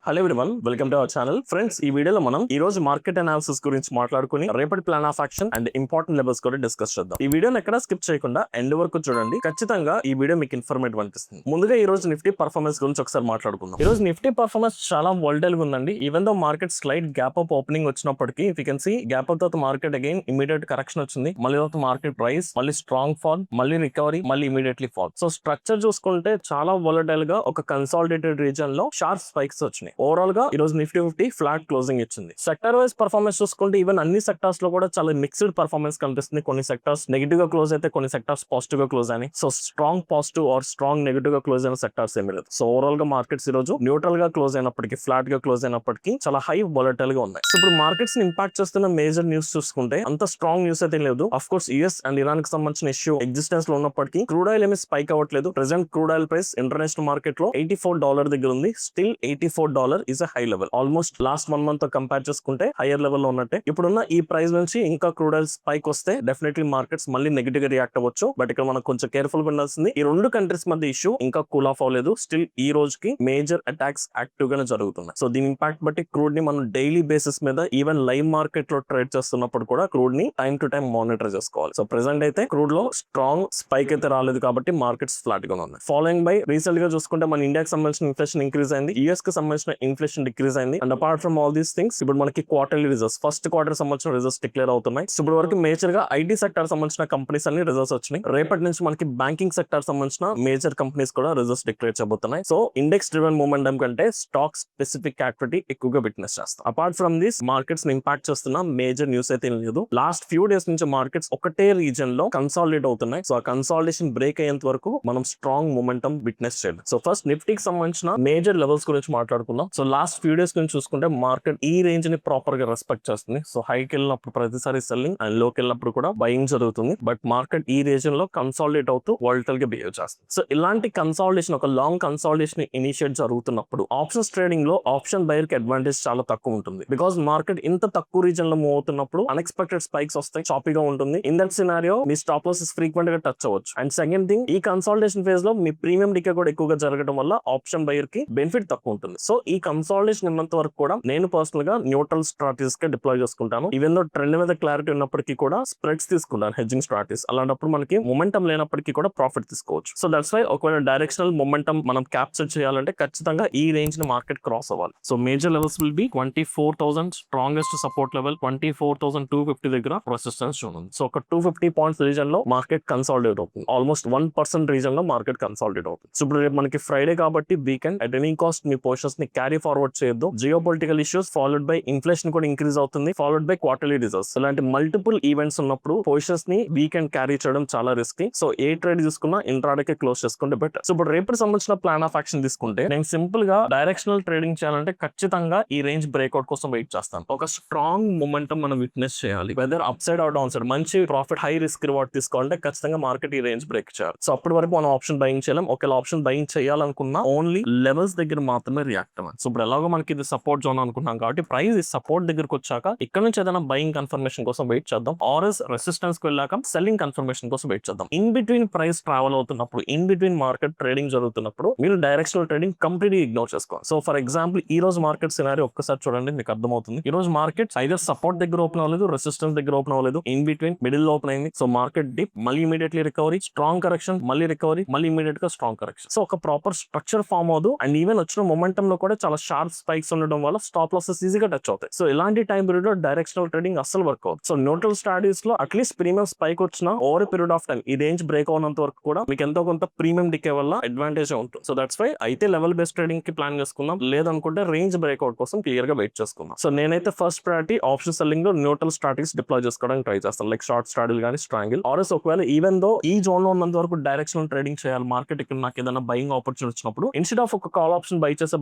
Hello everyone, welcome to our channel. Friends, ఈ వీడియోలో మనం ఈ రోజు మార్కెట్ అనాలిసిస్ గురించి మాట్లాడుకుని రేపటి plan of action and important levels కూడా డిస్కస్ చేద్దాం. ఈ వీడియోని ఎక్కడ స్కిప్ చేయకుండా ఎండ్ వరకు చూడండి. ఖచ్చితంగా ఈ వీడియో మీకు ఇన్ఫర్మేటివ్ అనిపిస్తుంది. ముందుగా ఈ రోజు నిఫ్టీ పర్ఫార్మెన్స్ గురించి ఒకసారి మాట్లాడుకుందాం. ఈ రోజు నిఫ్టీ పర్ఫార్మెన్స్ చాలా వోల్టైల్ గా ఉందండి. Even though market slide gap up opening వచ్చినప్పటికీ you can see gap up తర్వాత మార్కెట్ అగైన్ ఇమీడియట్ కరెక్షన్ వచ్చింది. మళ్ళీ తర్వాత మార్కెట్ ప్రైస్ మళ్ళీ స్ట్రాంగ్ ఫాల్, మళ్ళీ రికవరీ, మళ్ళీ ఇమీడియట్లీ ఫాల్. సో స్ట్రక్చర్ చూసుకుంటే చాలా వోలటైల్ గా ఒక కన్సాలిడేటెడ్ రీజన్ లో షార్ప్ స్పైక్స్ వచ్చినాయి. ఓవరాల్ గా ఈ రోజు నిఫ్టీ 50 ఫ్లాట్ క్లోజింగ్ ఇచ్చింది. సెక్టర్ వైజ్ పర్ఫార్మెన్స్ చూసుకుంటే ఈవెన్ అన్ని సెక్టార్స్ లో కూడా చాలా మిక్స్డ్ పర్ఫార్మెన్స్ కనిపిస్తుంది. కొన్ని సెక్టార్స్ నెగిటివ్ గా క్లోజ్ అయితే, కొన్ని సెక్టార్స్ పాజిటివ్ గా క్లోజ్ అని. So strong positive or strong negative గా క్లోజ్ అయిన సెక్టార్స్ ఏమీ లేదు. సో ఓవరాల్ గా మార్కెట్స్ ఈ రోజు న్యూట్రల్ గా క్లోజ్ అయినప్పటికీ, ఫ్లాట్ గా క్లోజ్ అయినప్పటికీ చాలా హై వోలటైల్ గా ఉన్నాయి. సో ఇప్పుడు మార్కెట్స్ ని ఇంపాక్ట్ చేస్తున్న మేజర్ న్యూస్ చూసుకుంటే అంత స్ట్రాంగ్ న్యూస్ అయితే లేదు. Of course US and Iran కి సంబంధించిన ఇష్యూ ఎగ్జిస్టెన్స్ లో ఉన్నప్పటికీ క్రూడ్ ఆయిల్ ఏమి స్పైక్ అవ్వట్లేదు. Present crude oil price international market లో $84 దగ్గర ఉంది. Still $84 is a high level. Almost last 1 month తో కంపేర్ చేసుకుంటే హైయర్ లెవెల్ లో ఉన్నట్టే. ఇప్పుడున్న ఈ ప్రైస్ నుంచి ఇంకా క్రూడ్ ఆయిల్ స్పైక్ వస్తే డెఫినెట్లీ మార్కెట్స్ మళ్ళీ నెగిటివ్ గా రియాక్ట్ అవ్వచ్చు. బట్ ఇక్కడ మనం కొంచెం కేర్ఫుల్ గా ఉండాల్సింది, ఈ రెండు కంట్రీస్ మధ్య ఇష్యూ ఇంకా కూల్ ఆఫ్ అవ్వలేదు. స్టిల్ ఈ రోజుకి మేజర్ అటాక్స్ యాక్టివ్ గానే జరుగుతున్నాయి. సో దీని ఇంపాక్ట్ బట్టి క్రూడ్ ని మనం డైలీ బేసిస్ మీద ఈవెన్ లైవ్ మార్కెట్ లో ట్రేడ్ చేస్తున్నప్పుడు కూడా క్రూడ్ ని టైం టు టైం మానిటర్ చేసుకోవాలి. సో ప్రెసెంట్ అయితే క్రూడ్ లో స్ట్రాంగ్ స్పైక్ అయితే రాలేదు కాబట్టి మార్కెట్స్ ఫ్లాట్ గా ఉన్నాయి. ఫాలోయింగ్ బై రీసెంట్ గా చూసుకుంటే మన ఇండియాకి సంబంధించిన ఇన్ఫ్లేషన్ ఇంక్రీజ్ అయింది, యూఎస్ కి సంబంధించిన ఇన్ఫ్లేషన్ డిక్రీజ్ అయింది. And apart from all these things ఇప్పుడు మనకి క్వార్టర్లీ రిజల్ట్స్, ఫస్ట్ క్వార్టర్ సంబంధించిన రిజల్ట్స్ డిక్లేర్ అవుతున్నాయి. సో ఇప్పుడు వరకు మేజర్ గా ఐటీ సెక్టర్ సంబంధించిన కంపెనీస్ అన్ని రిజల్ట్స్ వచ్చినాయి. రేపటి నుంచి మనకి బ్యాంకింగ్ సెక్టర్ సంబంధించిన మేజర్ కంపెనీస్ కూడా రిజల్ట్స్ డిక్లేర్ చేయబోతున్నాయి. సో ఇండెక్స్ డ్రివెన్ మూమెంటం కంటే స్టాక్ స్పెసిఫిక్ యాక్టివిటీ ఎక్కువగా విట్నెస్ చేస్తాం. అపార్ట్ ఫ్రమ్ దిస్ మార్కెట్స్ ని ఇంపాక్ట్ చేస్తున్న మేజర్ న్యూస్ అయితే లేదు. లాస్ట్ ఫ్యూ డేస్ నుంచి మార్కెట్స్ ఒకటే రీజన్ లో కన్సాలిడేట్ అవుతున్నాయి. సో ఆ కన్సాలిడేషన్ బ్రేక్ అయ్యేంత వరకు మనం స్ట్రాంగ్ మూమెంటం విట్నెస్ చేయాలి. సో ఫస్ట్ నిఫ్టీకి సంబంధించిన మేజర్ లెవెల్స్ గురించి మాట్లాడుకుందాం. సో లాస్ట్ ఫ్యూ డేస్ గురించి చూసుకుంటే మార్కెట్ ఈ రేంజ్ ని ప్రాపర్ గా రెస్పెక్ట్ చేస్తుంది. సో హైకి వెళ్ళినప్పుడు ప్రతిసారి సెల్లింగ్ అండ్ లోకి వెళ్ళినప్పుడు కూడా బయింగ్ జరుగుతుంది. బట్ మార్కెట్ ఈ రీజన్ లో కన్సాలిడేట్ అవుతూ వాలటైల్ గా బిహేవ్ చేస్తుంది. సో ఇలాంటి కన్సాలిడేషన్, ఒక లాంగ్ కన్సాలిడేషన్ ఇనిషియేట్ జరుగుతున్నప్పుడు ఆప్షన్స్ ట్రేడింగ్ లో ఆప్షన్ బయర్ కి అడ్వాంటేజ్ చాలా తక్కువ ఉంటుంది. బికాస్ మార్కెట్ ఇంత తక్కువ రీజన్ లో మూవ్ అవుతున్నప్పుడు అన్ఎక్స్పెక్టెడ్ స్పైక్స్ వస్తాయి, చాపీగా ఉంటుంది. In that scenario me stop losses frequent గా టచ్ అవ్వచ్చు. అండ్ సెకండ్ థింగ్, ఈ కన్సాలిడేషన్ ఫేజ్ లో మీ ప్రీమియం డికే కూడా ఎక్కువగా జరగడం వల్ల ఆప్షన్ బయర్ కి బెనిఫిట్ తక్కువ ఉంటుంది. సో ఈ కన్సాలిడేషన్ ఉన్నంత వరకు కూడా నేను పర్సనల్ గా న్యూట్రల్ స్ట్రాటజీస్ కి డిప్లాయ్ చేసుకుంటాను. ఈవెన్ దో ట్రెండ్ మీద క్లారిటీ ఉన్నప్పటికీ కూడా స్ప్రెడ్స్ తీసుకుంటాను, హెడ్జింగ్ స్ట్రాటజీస్. అలాంటప్పుడు మనకి మొమెంటం లేనప్పటికీ కూడా ప్రాఫిట్ తీసుకోవచ్చు. సో దట్స్ వై ఒకవేళ డైరెక్షనల్ మొమెంటం మనం క్యాప్చర్ చేయాలంటే ఖచ్చితంగా ఈ రేంజ్ ని మార్కెట్ క్రాస్ అవ్వాలి. So major levels will be 24,000 strongest support level, 24,250 దగ్గర రెసిస్టెన్స్ ఉంది. సో ఒక 250 పాయింట్స్ రీజన్ లో మార్కెట్ కన్సాలిడేట్ అవుతుంది. ఆల్మోస్ట్ 1% రీజన్ లో మార్కెట్ కన్సాలిడేట్ అవుతుంది. సో ఇప్పుడు రేపు మనకి ఫ్రైడే కాబట్టి weekend at any cost me positions ని క్యారీ ఫార్వర్డ్ చేయొద్దు. Geo political issues followed by inflation కూడా ఇంక్రీజ్ అవుతుంది, ఫాలోడ్ బై క్వార్టర్లీ రిజల్ట్స్. ఇలాంటి మల్టిపుల్ ఈవెంట్స్ ఉన్నప్పుడు పొజిషన్స్ ని వీకెండ్ క్యారీ చేయడం చాలా రిస్కీ. సో ఏ ట్రేడ్ తీసుకున్నా ఇంట్రాడేకే క్లోజ్ చేసుకుంటే బెటర్. సో ఇప్పుడు రేపటి సంబంధించిన ప్లాన్ ఆఫ్ యాక్షన్ తీసుకుంటే నేను సింపుల్ గా డైరెక్షనల్ ట్రేడింగ్ చేయాలంటే ఖచ్చితంగా ఈ రేంజ్ బ్రేక్అవుట్ కోసం వెయిట్ చేస్తాను. ఒక స్ట్రాంగ్ మొమెంటం మనం విట్నెస్ చేయాలి, whether upside or downside. మంచి ప్రాఫిట్, హై రిస్క్ రివార్డ్ తీసుకోవాలంటే ఖచ్చితంగా మార్కెట్ ఈ రేంజ్ బ్రేక్ చేయాలి. సో అప్పటి వరకు మనం ఆప్షన్ బయింగ్ చేయలేం. ఒకవేళ ఆప్షన్ బయింగ్ చేయాలనుకున్నా ఓన్లీ లెవెల్స్ దగ్గర మాత్రమే రియాక్ట్ అవ్వాలి. సో ఇప్పుడు ఎలాగో మనకి ఇది సపోర్ట్ జోన్ అనుకున్నాం కాబట్టి ప్రైస్ సపోర్ట్ దగ్గరకు వచ్చాక ఇక్కడ నుంచి ఏదైనా బయింగ్ కన్ఫర్మేషన్ కోసం వెయిట్ చేద్దాం, ఆర్ఎస్ రెసిస్టెన్స్ కి వెళ్ళాక సెల్లింగ్ కన్ఫర్మేషన్ కోసం వెయిట్ చేద్దాం. ఇన్ బిట్వీన్ ప్రైస్ ట్రావెల్ అవుతున్నప్పుడు, ఇన్ బిట్వీన్ మార్కెట్ ట్రేడింగ్ జరుగుతున్నప్పుడు మీరు డైరెక్షనల్ ట్రేడింగ్ కంప్లీట్లీ ఇగ్నోర్ చేసుకోవాలి. సో ఫర్ ఎగ్జాంపుల్ ఈ రోజు మార్కెట్ సినారీ ఒక్కసారి చూడండి, మీకు అర్థమవుతుంది. ఈ రోజు మార్కెట్ ఐదర్ సపోర్ట్ దగ్గర ఓపెన్ అవ్వలేదు, రెసిస్టెన్స్ దగ్గర ఓపెన్ అవ్వలేదు, ఇన్ బిట్వీన్ మిడిల్ ఓపెన్ అయింది. సో మార్కెట్ డిప్, మళ్ళీ ఇమీడియట్లీ రికవరీ, స్ట్రాంగ్ కరెక్షన్, మళ్ళీ రికవరీ, మళ్ళీ ఇమీడియట్ గా స్ట్రాంగ్ కరెక్షన్. సో ఒక ప్రాపర్ స్ట్రక్చర్ ఫామ్ అవుదు. అండ్ ఈవెన్ వచ్చిన మొమెంటం లో కూడా చాలా షార్ప్ స్పైక్స్ ఉండడం వల్ల స్టాప్ లాసెస్ ఈజీగా టచ్ అవుతాయి. సో ఇలాంటి టైం పీరియడ్ లో డైరెక్షనల్ ట్రేడింగ్ అస్సలు వర్క్ అవుతుంది. సో న్యూట్రల్ స్ట్రాటజీస్ లో అట్లీస్ట్ ప్రీమియం స్పైక్ వచ్చిన ఓవర్ పీరియడ్ ఆఫ్ టైం ఈ రేంజ్ బ్రేక్ అవునంత వరకు కూడా మీకు ఎంతో కొంత ప్రీమియం డికే వల్ల అడ్వాంటేజ్ ఉంటుంది. సో దట్స్ వై అయితే లెవెల్ బేస్డ్ ట్రేడింగ్ కి ప్లాన్ చేసుకుందాం, లేదనుకుంటే రేంజ్ బ్రేక్అవుట్ కోసం క్లియర్ గా వెయిట్ చేసుకుందాం. సో నేనైతే ఫస్ట్ ప్రయారిటీ ఆప్షన్ సెల్లింగ్ లో న్యూట్రల్ స్ట్రాటజీస్ డిప్లాయ్ చేసుకోవడానికి ట్రై చేస్తాను, లైక్ షార్ట్ స్ట్రాటజీ కానీ స్ట్రాంగిల్. ఆర్ఎస్ ఒకవేళ ఈవెన్ దో ఈ జోన్ లో ఉన్నంత వరకు డైరెక్షనల్ ట్రేడింగ్ చేయాలి మార్కెట్, ఇక్కడ నాకు ఏదైనా బయింగ్ ఆపర్చునిటీ వచ్చినప్పుడు ఇన్స్టెడ్ ఆఫ్ ఒక కాల్ ఆప్షన్ బై చేసే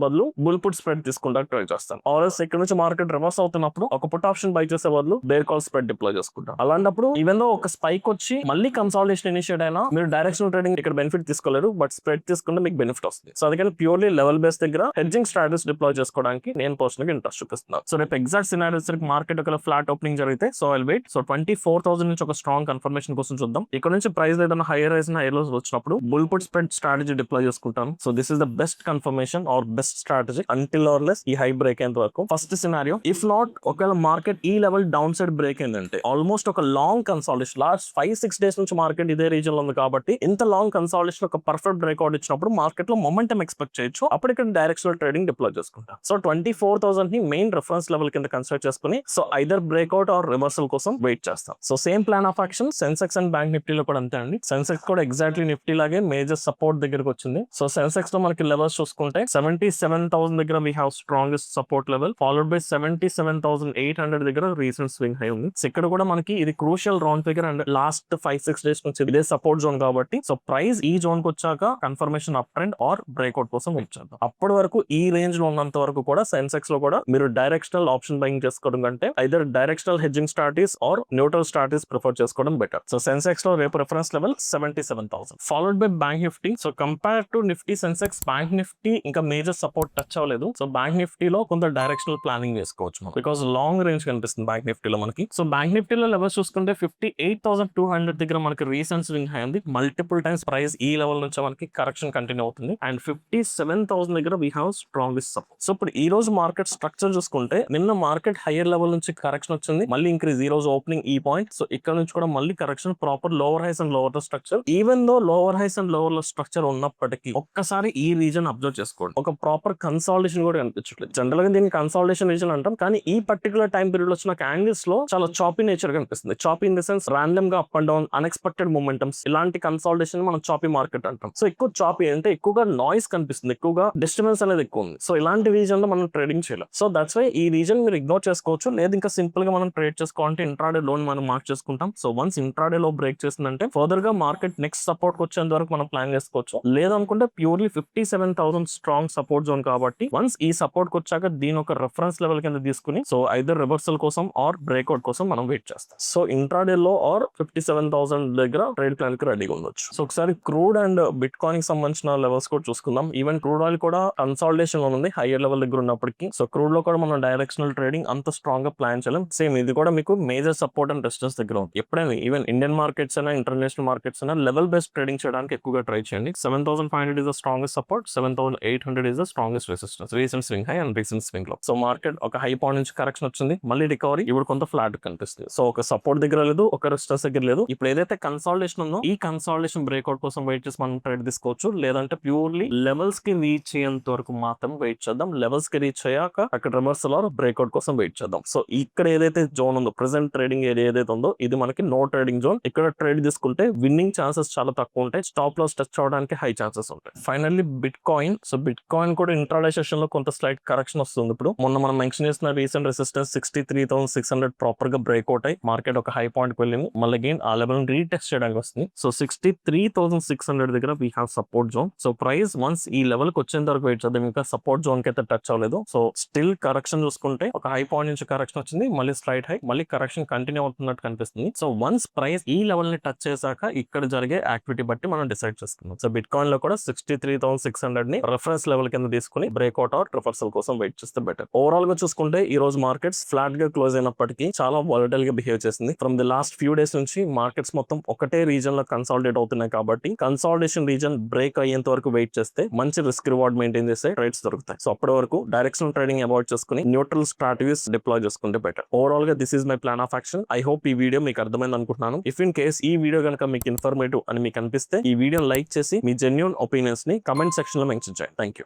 బదులు బుల్ పుట్ స్ప్రెడ్ తీసుకుంటానికి ట్రై చేస్తాను. ఆర్ఎస్ ఇక్కడ నుంచి మార్కెట్ రివర్స్ అవుతున్నప్పుడు ఒక పుట్ ఆప్షన్ బై చేసే బదులు బేర్ కాల్ స్ప్రెడ్ డిప్లాయ్ చేసుకుంటాం. అలాంటప్పుడు ఈవెన్ దో ఒక స్పైక్ వచ్చి మళ్ళీ కన్సాలిడేషన్ ఇనిషియేట్ అయినా మీరు డైరెక్షనల్ ట్రేడింగ్ ఇక్కడ బెనిఫిట్ తీసుకోలేరు, బట్ స్ప్రెడ్ తీసుకుంటే మీకు బెనిఫిట్ వస్తుంది. సో అందుకని ప్యూర్లీ లెవెల్ బేస్ దగ్గర హెడ్జింగ్ స్ట్రాటజీస్ డిప్లాయ్ చేసుకోవడానికి నేను పర్సనల్ గా ఇంట్రెస్ట్ చూపిస్తున్నాను. సో రేపు ఎగ్జాక్ట్ సినారియోస్ మార్కెట్ ఒక ఫ్లాట్ ఓపెనింగ్ జరిగితే సో ఐల్ వెయిట్. సో 24,000 నుంచి ఒక స్ట్రాంగ్ కన్ఫర్మేషన్ కోసం చూద్దాం. ఇక్కడ నుంచి ప్రైస్ ఏదైనా హైయర్ రైజ్ హైయర్ లోస్ వచ్చినప్పుడు bull put spread strategy deploy చేసుకుంటాను. So this is the best confirmation or best strategy logic until or unless ఈ హై బ్రేక్ అయ్యేంత వరకు. ఫస్ట్ సినారియో, ఇఫ్ నాట్ ఒకవేళ మార్కెట్ ఈ లెవెల్ డౌన్ సైడ్ బ్రేక్ అయిందంటే almost ఒక long consolidation last 5-6 days నుంచి market ఇదే రీజన్ లో ఉంది కాబట్టి ఇంత లాంగ్ కన్సాలిడేషన్ ఒక పర్ఫెక్ట్ బ్రేక్అవుట్ ఇచ్చినప్పుడు మార్కెట్ లో మొమెంటం ఎక్స్పెక్ట్ చేయొచ్చు. అప్పుడు ఇక్కడ డైరెక్షనల్ ట్రేడింగ్ డిప్లాయ్ చేసుకుంటాం. సో 24,000 ని మెయిన్ రెఫరెన్స్ లెవెల్ కింద కన్సిడర్ చేసుకుని so either breakout or reversal కోసం వెయిట్ చేస్తాం. So same plan of action Sensex and bank నిఫ్టీలో కూడా అంతే అండి. సెన్సెక్స్ కూడా ఎగ్జాక్ట్లీ నిఫ్టీ లాగే మేజర్ సపోర్ట్ దగ్గరకు వచ్చింది. సో సెన్సెక్స్ లో మనకి లెవెల్స్ చూసుకుంటే 77,000 దగ్గర we have strongest support level, followed by 77,800 దగ్గర రీసెంట్ స్వింగ్ హై ఉంది. ఇక్కడ కూడా మనకి ఇది crucial round figure and last 5-6 days నుంచి ఇదే సపోర్ట్ జోన్ కాబట్టి సో ప్రైస్ ఈ జోన్ కి వచ్చాక confirmation uptrend or breakout కోసం వెయిట్ చేద్దాం. అప్పటి వరకు ఈ రేంజ్ లో ఉన్నంత వరకు కూడా సెన్సెక్స్ లో కూడా మీరు డైరెక్షనల్ ఆప్షన్ బయింగ్ చేసుకోవడం కంటే either directional hedging strategies or neutral strategies prefer చేసుకోవడం బెటర్. సో సెన్సెక్స్ లో రేపు reference level 77,000 followed by bank Nifty. So compare to Nifty Sensex bank Nifty ఇంకా మేజర్ సపోర్ట్ టచ్ అవ్వలేదు. సో బ్యాంక్ నిఫ్టీలో కొంత డైరెక్షనల్ ప్లానింగ్ చేసుకోవచ్చు మనం, బికాస్ లాంగ్ రేంజ్ కనిపిస్తుంది బ్యాంక్ నిఫ్టీలో మనకి. సో బ్యాంక్ నిఫ్టీలో లెవెల్స్ చూసుకుంటే 58,200 దగ్గర మనకి రీసెంట్ స్వింగ్ హై ఉంది. మల్టిపుల్ టైమ్స్ ప్రైస్ ఈ లెవెల్ నుంచి మనకి కరెక్షన్ కంటిన్యూ అవుతుంది అండ్ 57,000 దగ్గర we have strongest support. So ఇప్పుడు ఈ రోజు మార్కెట్ స్ట్రక్చర్ చూసుకుంటే నిన్న మార్కెట్ హైయర్ లెవెల్ నుంచి కరెక్షన్ వచ్చింది, మళ్ళీ ఇంక్రీజ్ ఈ రోజు ఓపెనింగ్ ఈ పాయింట్. సో ఇక్కడ నుంచి కూడా మళ్ళీ correction proper lower highs and lower structure. Even though lower highs and lower structure ఉన్నప్పటికీ ఒక్కసారి ఈ రీజన్ అబ్జర్వ్ చేసుకోండి, ఒక ప్రాపర్ కన్సాలిడేషన్ కూడా కనిపించట్లేదు. జనరల్ గా దీన్ని కన్సాలిడేషన్ రీజన్ అంటాం, కానీ ఈ పర్టికులర్ టైం పీరియడ్ వచ్చిన యాంగిల్స్ లో చాలా చాపీ నేచర్ కనిపిస్తుంది. Choppy in the sense random గా అప్ అండ్ డౌన్ అన్ఎక్స్పెక్టెడ్ మూమెంటమ్స్, ఇలాంటి కన్సాలిడేషన్ మనం చాపీ మార్కెట్ అంటాం. సో ఎక్కువ చాపీ అంటే ఎక్కువగా నాయిస్ కనిపిస్తుంది, ఎక్కువగా డిస్టర్బెన్స్ అనేది ఎక్కువ ఉంది. సో ఇలాంటి రీజన్ లో మనం ట్రేడింగ్ చేయాలి. సో దట్స్ వై ఈ రీజన్ మీరు ఇగ్నోర్ చేసుకోవచ్చు, లేదు ఇంకా సింపుల్ గా మనం ట్రేడ్ చేసుకోవాలంటే ఇంట్రాడే లోన్ మనం మార్క్ చేసుకుంటాం. సో వన్స్ ఇంట్రాడే లో బ్రేక్ చేసిందంటే ఫర్దర్ గా మార్కెట్ నెక్స్ట్ సపోర్ట్ వచ్చేంత వరకు మనం ప్లాన్ చేసుకోవచ్చు. లేదనుకుంటే ప్యూర్లీ 57,000 స్ట్రాంగ్ సపోర్ట్ జోన్ కాబట్టి వన్స్ ఈ సపోర్ట్ వచ్చాక దీని ఒక రెఫరెన్స్ లెవెల్ కింద తీసుకుని సో ఐదర్ రివర్సల్ కోసం ఆర్ బ్రేక్అవుట్ కోసం మనం వెయిట్ చేస్తాం. సో ఇంట్రాడే లో ఆర్ 57,000 దగ్గర ట్రేడ్ ప్లాన్ కి రెడీగా ఉండొచ్చు. సో ఒకసారి క్రూడ్ అండ్ బిట్ కాయిన్ కి సంబంధించిన లెవెల్స్ కూడా చూసుకుందాం. ఈవెన్ క్రూడ్ ఆయిల్ కూడా కన్సాలిడేషన్ లో ఉంది హైయర్ లెవెల్ దగ్గర ఉన్నప్పటికీ. సో క్రూడ్ లో కూడా మనం డైరెక్షనల్ ట్రేడింగ్ అంత స్ట్రాంగ్ గా ప్లాన్ చేయలేం. సేమ్ ఇది కూడా మీకు మేజర్ సపోర్ట్ అండ్ రెసిస్టెన్స్ దగ్గర ఉంది. ఎప్పుడైనా ఈవెన్ ఇండియన్ మార్కెట్స్ అయినా ఇంటర్నేషనల్ మార్కెట్స్ అయినా లెవెల్ బేస్డ్ ట్రేడింగ్ చేయడానికి ఎక్కువగా ట్రై చేయండి. 7,500 is the strongest support, 7,800 is the strongest resistance. Recent swing high and recent swing low. So market ఒక హై పాయింట్ నుంచి కరెక్షన్ వచ్చింది, మళ్ళీ రికవరీ, ఇప్పుడు కొంత ఫ్లాట్ కనిపిస్తుంది. సో ఒక సపోర్ట్ దగ్గర లేదు, ఒక రెసిస్టెన్స్ దగ్గర లేదు. ఇప్పుడు ఏదైతే కన్సాలిడేషన్ ఉందో ఈ కన్సాలిడేషన్ బ్రేక్అవుట్ కోసం వెయిట్ చేసి మనం ట్రేడ్ తీసుకోవచ్చు. లేదంటే ప్యూర్లీ లెవెల్స్ కి రీచ్ అయ్యేంత వరకు మాత్రం వెయిట్ చేద్దాం. లెవెల్స్ కి రీచ్ అయ్యాక అక్కడ రివర్సల్ ఆర్ బ్రేక్అవుట్ కోసం వెయిట్ చేద్దాం. సో ఇక్కడ ఏదైతే జోన్ ఉందో ప్రెసెంట్ ట్రేడింగ్ ఏరియా ఏదైతే ఉందో ఇది మనకి నో ట్రేడింగ్ జోన్. ఇక్కడ ట్రేడ్ తీసుకుంటే విన్నింగ్ ఛాన్సెస్ చాలా తక్కువ ఉంటాయి, స్టాప్ లాస్ టచ్ అవడానికి హై ఛాన్సెస్ ఉంటాయి. Finally bit coin. So bit coin కూడా ఇంట్రాడే సెషన్ లో కొంత స్లైట్ కరెక్షన్ వస్తుంది. ఇప్పుడు మొన్న మనం మెన్షన్ చేసిన రీసెంట్ రెసిస్టెన్స్ 63,600 ప్రాపర్ గా బ్రేక్అవుట్ అయ్యి మార్కెట్ ఒక హై పాయింట్ కి వెళ్ళింది, మళ్ళీ అగైన్ ఆ లెవెల్ రీటెస్ట్ చేయడానికి వస్తుంది. సో 63,600 దగ్గర we have support zone. So price once ఈ లెవెల్ కి వచ్చేంత వరకు వెయిట్ చేద్దాం. ఇంకా సపోర్ట్ జోన్ కి అయితే టచ్ అవ్వలేదు. సో స్టిల్ కరెక్షన్ చూసుకుంటే ఒక హై పాయింట్ నుంచి కరెక్షన్ వచ్చింది, మళ్ళీ స్లైట్ హై, మళ్ళీ కరెక్షన్ కంటిన్యూ అవుతున్నట్టు కనిపిస్తుంది. సో వన్స్ ప్రైస్ ఈ లెవెల్ ని టచ్ చేశాక ఇక్కడ జరిగే యాక్టివిటీ బట్టి మనం డిసైడ్ చేసుకుందాం. సో బిట్ కాయిన్ లో కూడా 63,600 ని రెఫరెన్స్ లెవెల్ కింద తీసుకుని బ్రేక్అవుట్ ఆర్ రివర్సల్ కోసం వెయిట్ చేస్తే బెటర్. ఓవరాల్ గా చూసుకుంటే ఈ రోజు మార్కెట్స్ ఫ్లాట్ గా క్లోజ్ అయినప్పటికీ చాలా వాలటైల్ గా బిహేవ్ చేసింది. From the last few days నుంచి మార్కెట్స్ మొత్తం ఒకటే రీజన్ లో కన్సాలిడేట్ అవుతున్నాయి కాబట్టి కన్సాలిడేషన్ రీజన్ బ్రేక్ అయ్యేంత వరకు వెయిట్ చేస్తే మంచి రిస్క్ రివార్డ్ మెయింటైన్ చేసే ట్రేడ్స్ దొరుకుతాయి. సో అప్పటి వరకు డైరెక్షనల్ ట్రేడింగ్ అవాయిడ్ చేసుకుని న్యూట్రల్ స్ట్రాటజీస్ డిప్లాయ్ చేసుకుంటే బెటర్. ఓవరాల్ గా this is my plan of action. I hope ఈ వీడియో మీకు అర్థమైంది అనుకుంటున్నాను. ఇఫ్ ఇన్ కేస్ ఈ వీడియో కనుక మీకు ఇన్ఫర్మేటివ్ అని మీకు అనిపిస్తే ఈ వీడియో లైక్ చేసి మీ జెన్యూన్ ఒపీనియన్స్ ని కమెంట్ సెక్షన్ లో మెన్షన్ చేయండి. Thank you.